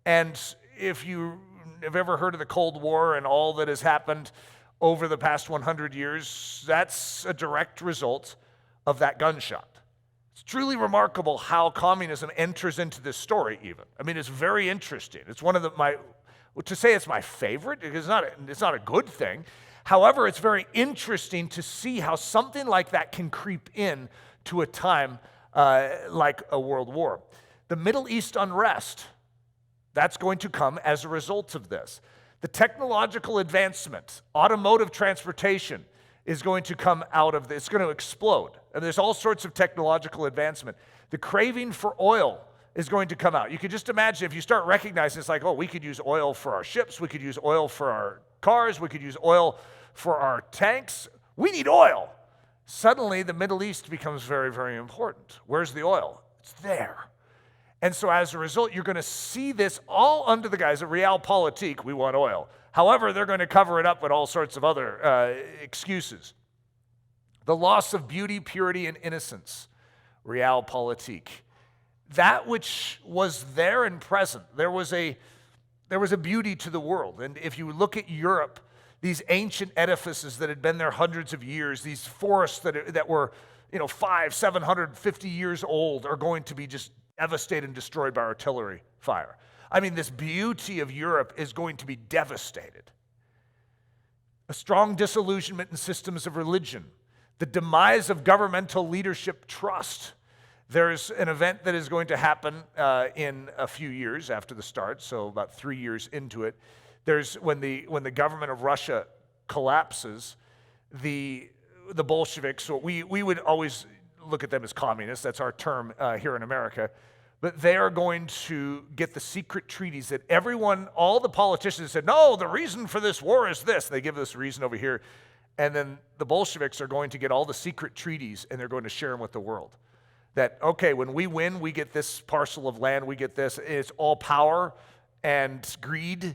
And if you have ever heard of the Cold War and all that has happened over the past 100 years, that's a direct result of that gunshot. It's truly remarkable how communism enters into this story even. I mean, it's very interesting. It's one of to say it's my favorite, it's not a good thing. However, it's very interesting to see how something like that can creep in to a time like a world war. The Middle East unrest, that's going to come as a result of this. The technological advancement, automotive transportation is going to come out of this. It's going to explode. And there's all sorts of technological advancement. The craving for oil is going to come out. You can just imagine if you start recognizing it's like, oh, we could use oil for our ships, we could use oil for our cars, we could use oil for our tanks. We need oil. Suddenly, the Middle East becomes very, very important. Where's the oil? It's there. And so as a result, you're going to see this all under the guise of realpolitik, we want oil. However, they're going to cover it up with all sorts of other excuses. The loss of beauty, purity, and innocence, realpolitik. That which was there and present, there was a beauty to the world. And if you look at Europe, these ancient edifices that had been there hundreds of years, these forests that were 750 years old are going to be just devastated and destroyed by artillery fire. I mean, this beauty of Europe is going to be devastated. A strong disillusionment in systems of religion, the demise of governmental leadership trust. There's an event that is going to happen in a few years after the start, so about 3 years into it. There's when the government of Russia collapses, the Bolsheviks, so we would always look at them as communists, that's our term here in America, but they are going to get the secret treaties that all the politicians said, no, the reason for this war is this. They give this reason over here, and then the Bolsheviks are going to get all the secret treaties and they're going to share them with the world. That, okay, when we win, we get this parcel of land, we get this, it's all power and greed,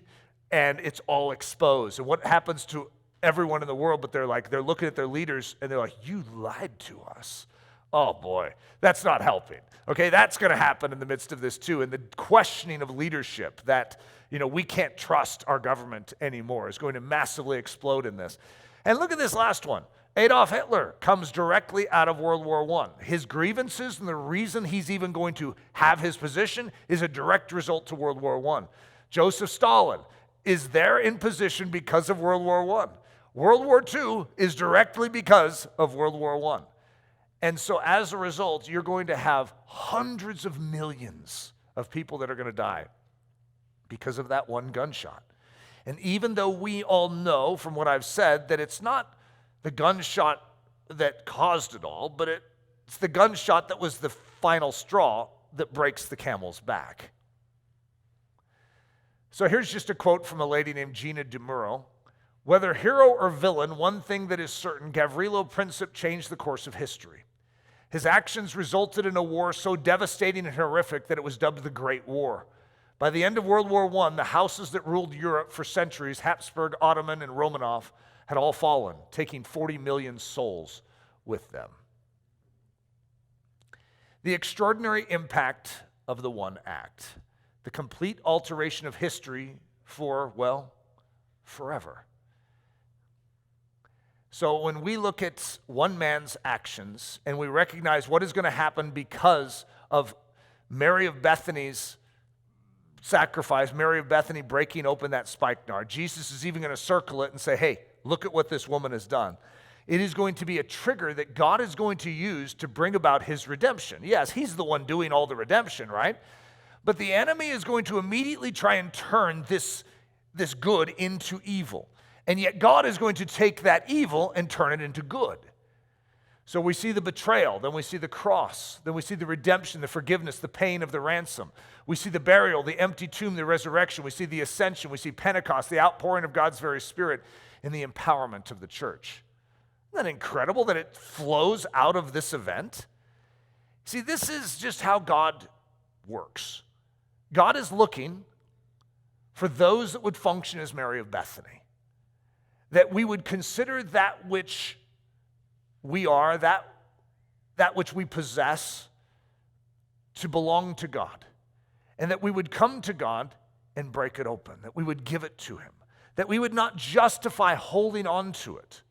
and it's all exposed. And what happens to everyone in the world, but they're looking at their leaders and they're like, you lied to us. Oh boy, that's not helping. Okay, that's going to happen in the midst of this too. And the questioning of leadership that, we can't trust our government anymore is going to massively explode in this. And look at this last one. Adolf Hitler comes directly out of World War I. His grievances and the reason he's even going to have his position is a direct result to World War I. Joseph Stalin is there in position because of World War I. World War II is directly because of World War I. And so as a result, you're going to have hundreds of millions of people that are going to die because of that one gunshot. And even though we all know from what I've said that it's not the gunshot that caused it all, but it's the gunshot that was the final straw that breaks the camel's back. So here's just a quote from a lady named Gina DeMuro. Whether hero or villain, one thing that is certain, Gavrilo Princip changed the course of history. His actions resulted in a war so devastating and horrific that it was dubbed the Great War. By the end of World War I, the houses that ruled Europe for centuries, Habsburg, Ottoman, and Romanov, had all fallen, taking 40 million souls with them. The extraordinary impact of the one act, the complete alteration of history for, well, forever. So when we look at one man's actions and we recognize what is going to happen because of Mary of Bethany's sacrifice, Mary of Bethany breaking open that spikenard, Jesus is even going to circle it and say, hey, look at what this woman has done. It is going to be a trigger that God is going to use to bring about his redemption. Yes, he's the one doing all the redemption, right? But the enemy is going to immediately try and turn this good into evil. And yet God is going to take that evil and turn it into good. So we see the betrayal, then we see the cross, then we see the redemption, the forgiveness, the pain of the ransom. We see the burial, the empty tomb, the resurrection. We see the ascension, we see Pentecost, the outpouring of God's very Spirit, and the empowerment of the church. Isn't that incredible that it flows out of this event? See, this is just how God works. God is looking for those that would function as Mary of Bethany, that we would consider that which we are, that which we possess, to belong to God, and that we would come to God and break it open, that we would give it to him, that we would not justify holding on to it,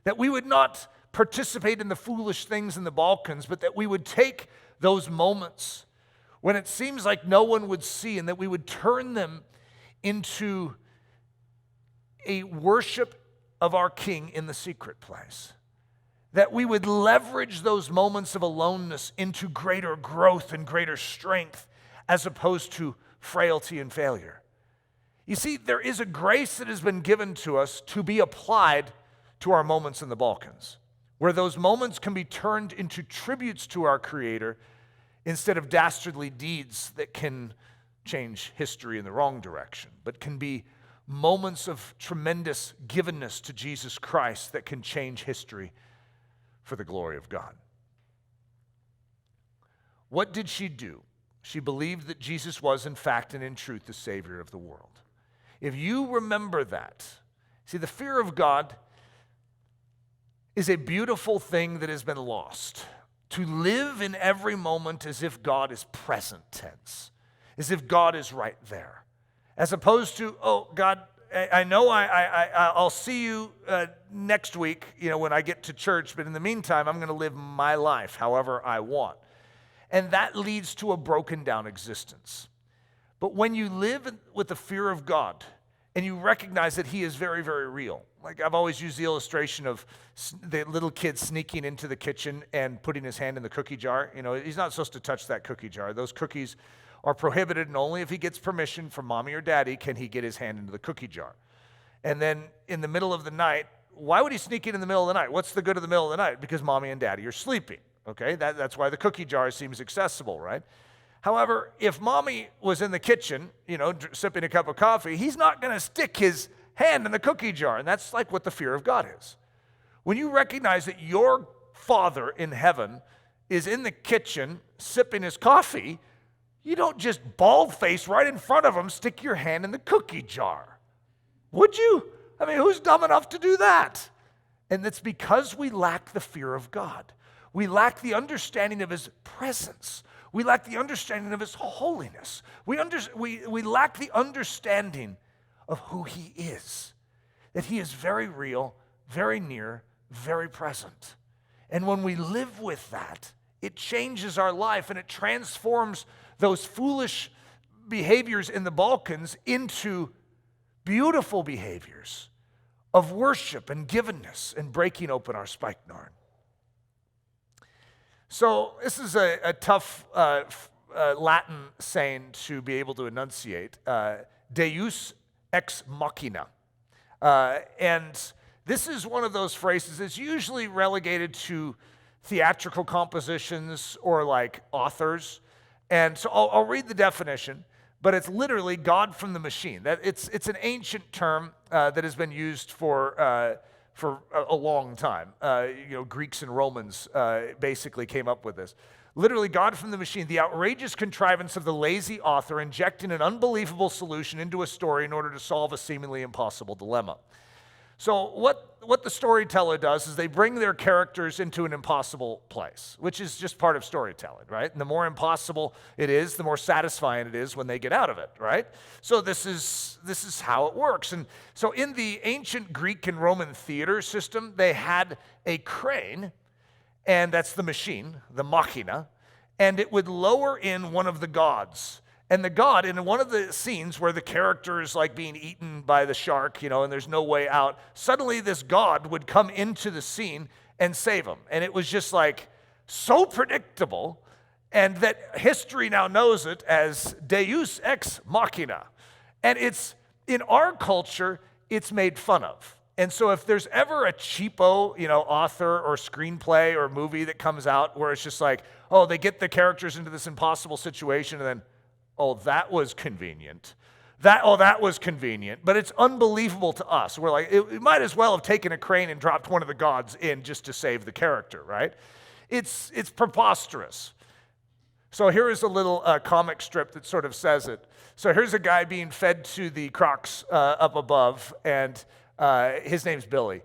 that we would not participate in the foolish things in the Balkans, but that we would take those moments when it seems like no one would see, and that we would turn them into a worship of our King in the secret place. That we would leverage those moments of aloneness into greater growth and greater strength as opposed to frailty and failure. You see, there is a grace that has been given to us to be applied to our moments in the Balkans, where those moments can be turned into tributes to our Creator instead of dastardly deeds that can change history in the wrong direction, but can be moments of tremendous givenness to Jesus Christ that can change history for the glory of God. What did she do? She believed that Jesus was, in fact and in truth, the Savior of the world. If you remember that, see, the fear of God is a beautiful thing that has been lost. To live in every moment as if God is present tense, as if God is right there, as opposed to, oh, God, I know I'll see you next week, when I get to church, but in the meantime, I'm going to live my life however I want. And that leads to a broken down existence. But when you live with the fear of God and you recognize that he is very, very real, like I've always used the illustration of the little kid sneaking into the kitchen and putting his hand in the cookie jar. He's not supposed to touch that cookie jar. Those cookies are prohibited, and only if he gets permission from mommy or daddy can he get his hand into the cookie jar. And then in the middle of the night, why would he sneak in the middle of the night? What's the good of the middle of the night? Because mommy and daddy are sleeping, okay? That's why the cookie jar seems accessible, right? However, if mommy was in the kitchen, sipping a cup of coffee, he's not going to stick his hand in the cookie jar, and that's like what the fear of God is. When you recognize that your Father in heaven is in the kitchen sipping his coffee, you don't just bald-faced right in front of him stick your hand in the cookie jar. Would you? I mean, who's dumb enough to do that? And it's because we lack the fear of God. We lack the understanding of his presence. We lack the understanding of his holiness. We lack the understanding of who he is, that he is very real, very near, very present. And when we live with that, it changes our life and it transforms those foolish behaviors in the Balkans into beautiful behaviors of worship and givenness and breaking open our spikenard. So this is a tough Latin saying to be able to enunciate, Deus Ex Machina. And this is one of those phrases that's usually relegated to theatrical compositions or like authors. And so I'll read the definition, but it's literally God from the machine. It's an ancient term that has been used for a long time. Greeks and Romans basically came up with this. Literally, God from the machine, the outrageous contrivance of the lazy author injecting an unbelievable solution into a story in order to solve a seemingly impossible dilemma. So what the storyteller does is they bring their characters into an impossible place, which is just part of storytelling, right? And the more impossible it is, the more satisfying it is when they get out of it, right? So this is how it works. And so in the ancient Greek and Roman theater system, they had a crane, and that's the machine, the machina, and it would lower in one of the gods. And the god, in one of the scenes where the character is like being eaten by the shark, and there's no way out, suddenly this god would come into the scene and save him. And it was just like so predictable, and that history now knows it as Deus Ex Machina. And it's, in our culture, it's made fun of. And so if there's ever a cheapo, author or screenplay or movie that comes out where it's just like, oh, they get the characters into this impossible situation and then, oh, that was convenient. That was convenient, but it's unbelievable to us. We're like, it might as well have taken a crane and dropped one of the gods in just to save the character, right? It's preposterous. So here is a little comic strip that sort of says it. So here's a guy being fed to the crocs up above, and his name's Billy.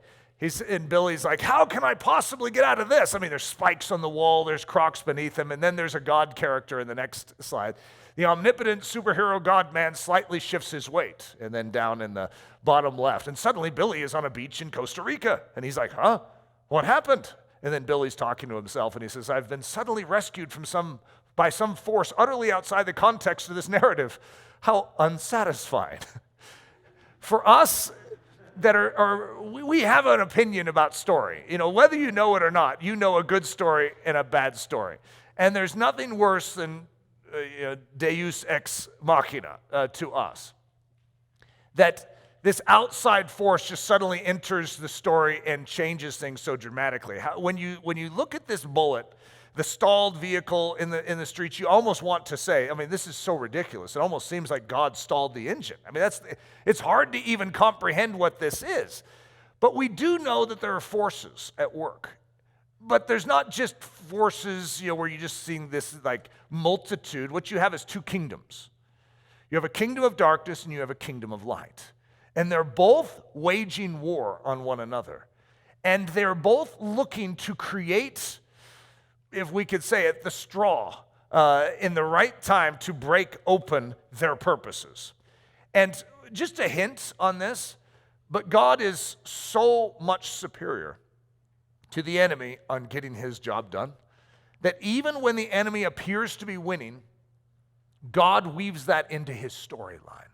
And Billy's like, how can I possibly get out of this? I mean, there's spikes on the wall, there's crocs beneath him, and then there's a god character in the next slide. The omnipotent superhero God-man slightly shifts his weight, and then down in the bottom left. And suddenly Billy is on a beach in Costa Rica. And he's like, huh? What happened? And then Billy's talking to himself, and he says, I've been suddenly rescued by some force utterly outside the context of this narrative. How unsatisfying. For us that we have an opinion about story. Whether you know it or not, you know a good story and a bad story. And there's nothing worse than Deus Ex Machina to us. That this outside force just suddenly enters the story and changes things so dramatically. When you look at this bullet, the stalled vehicle in the streets, you almost want to say, this is so ridiculous. It almost seems like God stalled the engine. It's hard to even comprehend what this is. But we do know that there are forces at work. But there's not just forces, where you're just seeing this like multitude. What you have is two kingdoms. You have a kingdom of darkness and you have a kingdom of light. And they're both waging war on one another. And they're both looking to create, if we could say it, the straw in the right time to break open their purposes. And just a hint on this, but God is so much superior to the enemy on getting his job done, that even when the enemy appears to be winning, God weaves that into his storyline.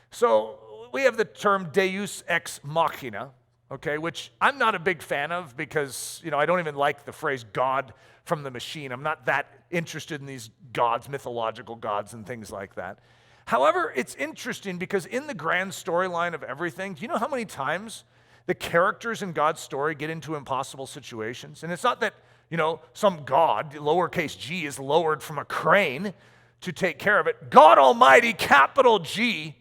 So we have the term Deus Ex Machina, okay, which I'm not a big fan of because, I don't even like the phrase God from the machine. I'm not that interested in these gods, mythological gods and things like that. However, it's interesting because in the grand storyline of everything, do you know how many times the characters in God's story get into impossible situations? And it's not that, some god, lowercase g, is lowered from a crane to take care of it. God Almighty, capital G,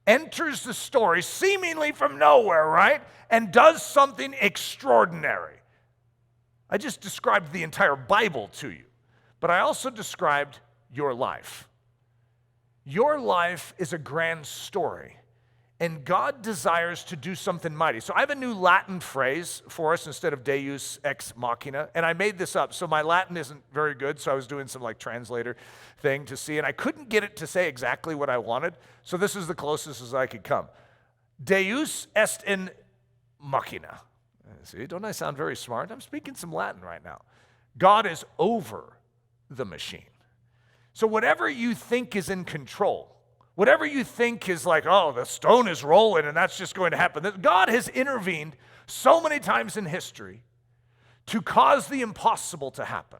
enters the story seemingly from nowhere, right? And does something extraordinary. I just described the entire Bible to you, but I also described your life. Your life is a grand story. And God desires to do something mighty. So I have a new Latin phrase for us instead of Deus Ex Machina. And I made this up. So my Latin isn't very good. So I was doing some translator thing to see. And I couldn't get it to say exactly what I wanted. So this is the closest as I could come. Deus est in machina. See, don't I sound very smart? I'm speaking some Latin right now. God is over the machine. So whatever you think is in control, whatever you think is like, oh, the stone is rolling and that's just going to happen. God has intervened so many times in history to cause the impossible to happen.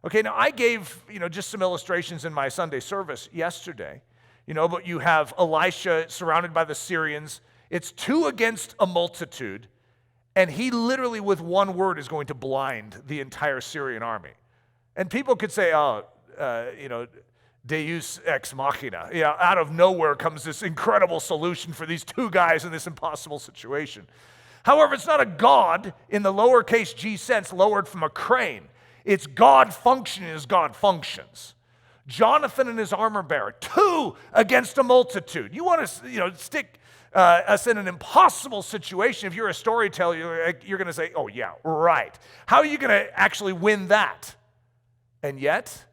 Okay, now I gave, just some illustrations in my Sunday service yesterday, but you have Elisha surrounded by the Syrians. It's 2 against a multitude, and he literally with one word is going to blind the entire Syrian army. And people could say, Deus Ex Machina. Out of nowhere comes this incredible solution for these 2 guys in this impossible situation. However, it's not a God in the lowercase g sense lowered from a crane. It's God functioning as God functions. Jonathan and his armor bearer, 2 against a multitude. You want to, stick us in an impossible situation. If you're a storyteller, you're going to say, oh yeah, right. How are you going to actually win that? And yet,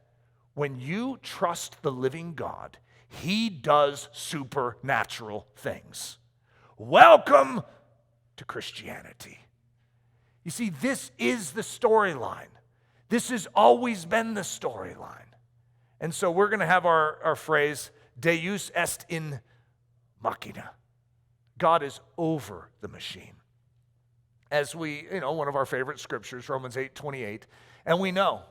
when you trust the living God, he does supernatural things. Welcome to Christianity. You see, this is the storyline. This has always been the storyline. And so we're going to have our phrase, Deus Ex Machina. God is over the machine. As we, one of our favorite scriptures, Romans 8:28, and we know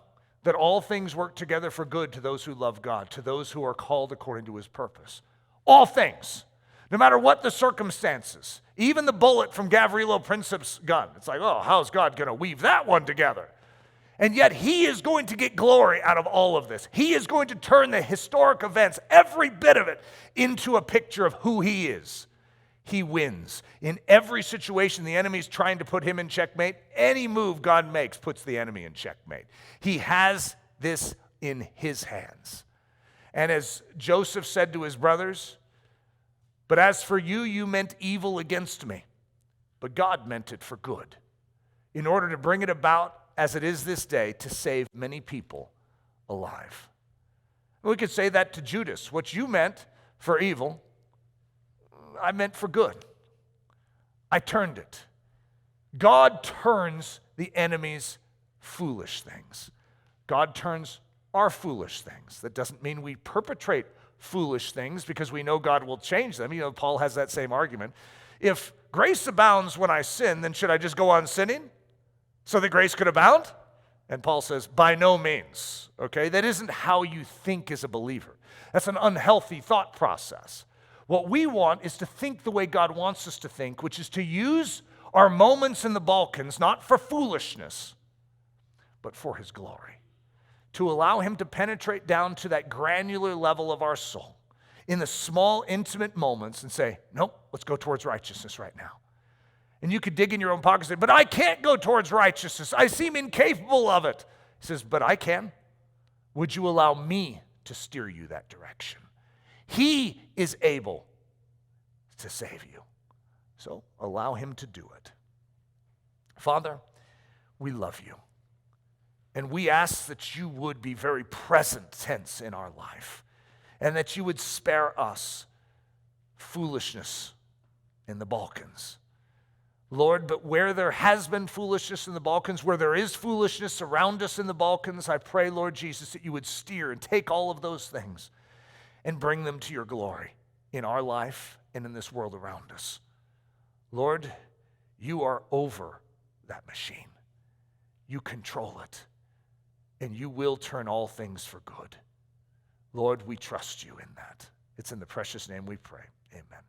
that all things work together for good to those who love God, to those who are called according to his purpose. All things, no matter what the circumstances, even the bullet from Gavrilo Princip's gun. It's like, oh, how's God going to weave that one together? And yet he is going to get glory out of all of this. He is going to turn the historic events, every bit of it, into a picture of who he is. He wins. In every situation, the enemy's trying to put him in checkmate. Any move God makes puts the enemy in checkmate. He has this in his hands. And as Joseph said to his brothers, but as for you, you meant evil against me, but God meant it for good, in order to bring it about as it is this day, to save many people alive. We could say that to Judas. What you meant for evil, I meant for good. I turned it. God turns the enemy's foolish things. God turns our foolish things. That doesn't mean we perpetrate foolish things because we know God will change them. Paul has that same argument. If grace abounds when I sin, then should I just go on sinning so that grace could abound? And Paul says, by no means. Okay, that isn't how you think as a believer. That's an unhealthy thought process. What we want is to think the way God wants us to think, which is to use our moments in the Balkans, not for foolishness, but for his glory. To allow him to penetrate down to that granular level of our soul in the small, intimate moments and say, nope, let's go towards righteousness right now. And you could dig in your own pocket and say, but I can't go towards righteousness. I seem incapable of it. He says, but I can. Would you allow me to steer you that direction? He is able to save you. So allow him to do it. Father, we love you. And we ask that you would be very present tense in our life. And that you would spare us foolishness in the Balkans. Lord, but where there has been foolishness in the Balkans, where there is foolishness around us in the Balkans, I pray, Lord Jesus, that you would steer and take all of those things and bring them to your glory in our life and in this world around us. Lord, you are over that machine. You control it, and you will turn all things for good. Lord, we trust you in that. It's in the precious name we pray. Amen.